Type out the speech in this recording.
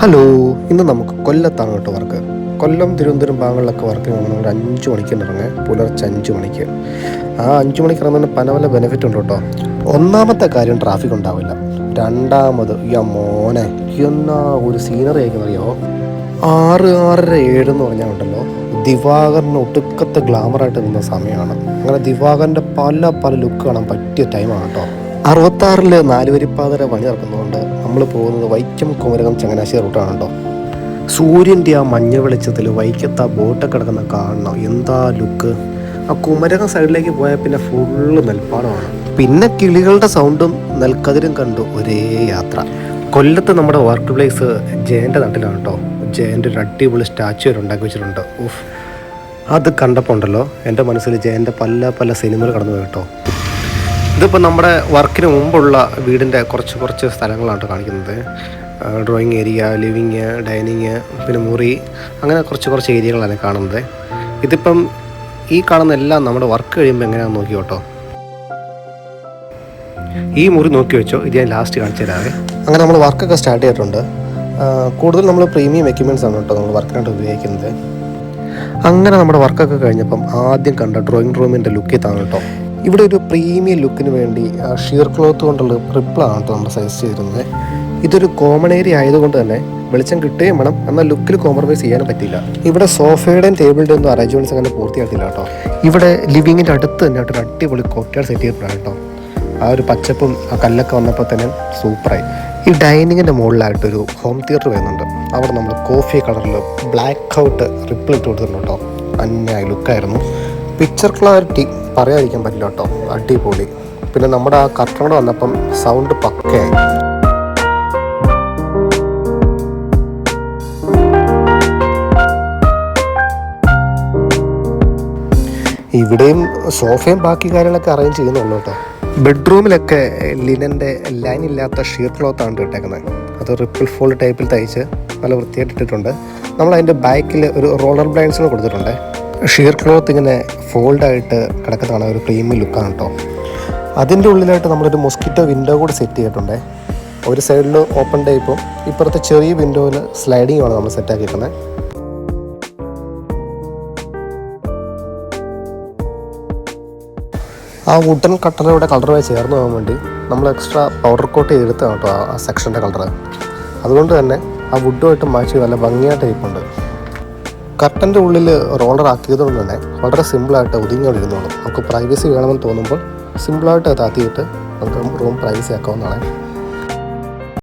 Hello, ഇന്ന് നമുക്ക് കൊല്ലത്താണ് കേട്ടോ വർക്ക്. കൊല്ലം തിരുവനന്തപുരം ഭാഗങ്ങളിലൊക്കെ വർക്ക് നമ്മൾ 5 മണിക്ക് ഇറങ്ങുക, പുലർച്ചെ 5 മണിക്ക്. ആ 5 മണിക്ക് ഇറങ്ങുന്നതിന് പല ബെനിഫിറ്റ് ഉണ്ട് കേട്ടോ. ഒന്നാമത്തെ കാര്യം ട്രാഫിക് ഉണ്ടാവില്ല. രണ്ടാമത് മോനെ എന്നാ ഒരു സീനറി ആയിരിക്കും അറിയോ. 6, 6:30, 7 എന്ന് പറഞ്ഞാൽ ഉണ്ടല്ലോ, ദിവാകറിന് ഒട്ടുക്കത്തെ ഗ്ലാമറായിട്ട് നിന്ന സമയമാണ്. അങ്ങനെ ദിവാകറിൻ്റെ പല ലുക്ക് കാണാൻ പറ്റിയ ടൈമാണ് കേട്ടോ. 66-ൽ 4 വരിപ്പാതര പണി നടക്കുന്നതുകൊണ്ട് നമ്മൾ പോകുന്നത് വൈക്കം, കുമരകം, ചങ്ങനാശ്ശേരി റൂട്ടാണ് കേട്ടോ. സൂര്യൻ്റെ ആ മഞ്ഞ വെളിച്ചത്തിൽ വൈക്കത്ത് ആ ബോട്ടൊക്കെ കിടക്കുന്ന കാണണം, എന്താ ലുക്ക്. ആ കുമരകം സൈഡിലേക്ക് പോയാൽ പിന്നെ ഫുള്ള് നെൽപ്പാടമാണ്. പിന്നെ കിളികളുടെ സൗണ്ടും നെൽക്കതിരും കണ്ടു ഒരേ യാത്ര. കൊല്ലത്ത് നമ്മുടെ വർക്ക് പ്ലേസ് ജയൻ്റെ നാട്ടിലാണ് കേട്ടോ. ജയൻ്റെ ഒരു അടിപൊളി സ്റ്റാച്ചു വരെ ഉണ്ടാക്കി വെച്ചിട്ടുണ്ട്. അത് കണ്ടപ്പോൾ ഉണ്ടല്ലോ എൻ്റെ മനസ്സിൽ ജയൻ്റെ പല സിനിമകൾ കടന്നു പോയി കേട്ടോ. ഇതിപ്പോൾ നമ്മുടെ വർക്കിന് മുമ്പുള്ള വീടിൻ്റെ കുറച്ച് സ്ഥലങ്ങളാണ് കാണിക്കുന്നത്. ഡ്രോയിങ് ഏരിയ, ലിവിങ്, ഡൈനിങ്, പിന്നെ മുറി, അങ്ങനെ കുറച്ച് ഏരിയകളാണ് കാണുന്നത്. ഇതിപ്പം ഈ കാണുന്ന എല്ലാം നമ്മുടെ വർക്ക് കഴിയുമ്പോൾ എങ്ങനെയാണെന്ന് നോക്കി കേട്ടോ. ഈ മുറി നോക്കി വെച്ചോ, ഇത് ഞാൻ ലാസ്റ്റ് കാണിച്ചു തരാവേ. അങ്ങനെ നമ്മൾ വർക്കൊക്കെ സ്റ്റാർട്ട് ചെയ്തിട്ടുണ്ട്. കൂടുതൽ നമ്മൾ പ്രീമിയം എക്യുപ്മെൻറ്റ്സ് ആണ് കേട്ടോ നമ്മൾ വർക്കിനായിട്ട് ഉപയോഗിക്കുന്നത്. അങ്ങനെ നമ്മുടെ വർക്കൊക്കെ കഴിഞ്ഞപ്പം ആദ്യം കണ്ട ഡ്രോയിങ് റൂമിൻ്റെ ലുക്ക് ഇതാണ് കേട്ടോ. ഇവിടെ ഒരു പ്രീമിയം ലുക്കിന് വേണ്ടി ഷിയർ ക്ലോത്ത് കൊണ്ടുള്ള റിപ്പിളാണ് കേട്ടോ നമ്മൾ സജസ്റ്റ് ചെയ്തിരുന്നത്. ഇതൊരു കോമൺ ഏരിയ ആയതുകൊണ്ട് തന്നെ വെളിച്ചം കിട്ടുകയും വേണം, എന്നാൽ ലുക്കിൽ കോംപ്രമൈസ് ചെയ്യാനും പറ്റില്ല. ഇവിടെ സോഫയുടെയും ടേബിളിൻ്റെ ഒന്നും അറേഞ്ച്മെൻറ്റ്സ് അങ്ങനെ പൂർത്തിയായിട്ടില്ല കേട്ടോ. ഇവിടെ ലിവിങ്ങിൻ്റെ അടുത്ത് തന്നെ ഒരു അടിപൊളി കോക്ടെയിൽ സെറ്റ് ചെയ്തിട്ടാണ് കേട്ടോ. ആ ഒരു പച്ചപ്പും ആ കല്ലൊക്കെ വന്നപ്പോൾ തന്നെ സൂപ്പറായി. ഈ ഡൈനിങ്ങിൻ്റെ മുകളിലായിട്ടൊരു ഹോം തിയേറ്റർ വരുന്നുണ്ട്. അവിടെ നമ്മൾ കോഫി കളറിൽ ബ്ലാക്ക് ഔട്ട് റിപ്പിൾ ഇട്ട് കൊടുത്തിട്ടുണ്ട് കേട്ടോ. അന്യായ ലുക്കായിരുന്നു. പിക്ചർ ക്ലാരിറ്റി പറയാതിരിക്കാൻ പറ്റില്ല കേട്ടോ, അടിപൊളി. പിന്നെ നമ്മുടെ ആ കർട്ടനോട് വന്നപ്പം സൗണ്ട് പക്കയായി. ഇവിടെയും സോഫയും ബാക്കി കാര്യങ്ങളൊക്കെ അറേഞ്ച് ചെയ്യുന്നുള്ളൂ കേട്ടോ. ബെഡ്റൂമിലൊക്കെ ലിനൻ്റെ ലൈൻ ഇല്ലാത്ത ഷീർ ക്ലോത്താണ് ഇട്ടേക്കുന്നത്. അത് റിപ്പിൾ ഫോൾഡ് ടൈപ്പിൽ തയ്ച്ച് നല്ല വൃത്തിയായിട്ട് ഇട്ടിട്ടുണ്ട്. നമ്മൾ അതിൻ്റെ ബാക്കിൽ ഒരു റോളർ ബ്ലൈൻഡ്സിന് കൊടുത്തിട്ടുണ്ട്. ഷീർ ക്ലോത്ത് ഇങ്ങനെ ഫോൾഡായിട്ട് കിടക്കുന്നതാണ് ഒരു പ്രീമിയം ലുക്കാണ് കേട്ടോ. അതിൻ്റെ ഉള്ളിലായിട്ട് നമ്മളൊരു മൊസ്കിറ്റോ വിൻഡോ കൂടി സെറ്റ് ചെയ്തിട്ടുണ്ട്. ഒരു സൈഡിൽ ഓപ്പൺ ടൈപ്പും ഇപ്പുറത്തെ ചെറിയ വിൻഡോയിൽ സ്ലൈഡിങ്ങുമാണ് നമ്മൾ സെറ്റാക്കിയിരിക്കുന്നത്. ആ വുഡൻ കട്ടറിലൂടെ കളറുമായി ചേർന്ന് പോകാൻ വേണ്ടി നമ്മൾ എക്സ്ട്രാ പൗഡർ കോട്ട് ചെയ്തെടുത്താണ് കേട്ടോ ആ സെക്ഷൻ്റെ കളറ്. അതുകൊണ്ട് തന്നെ ആ വുഡുമായിട്ട് മാച്ച് ചെയ്ത് നല്ല ഭംഗിയായിട്ട് ഇരിപ്പുണ്ട്. കർട്ടൻ്റെ ഉള്ളിൽ റോളർ ആക്കിയതുകൊണ്ട് തന്നെ വളരെ സിമ്പിളായിട്ട് ഒതുങ്ങിക്കൊണ്ടിരുന്നോളും. നമുക്ക് പ്രൈവസി വേണമെന്ന് തോന്നുമ്പോൾ സിമ്പിളായിട്ട് താത്തിയിട്ട് നമുക്ക് റൂം പ്രൈവസി ആക്കാവുന്നതാണ്.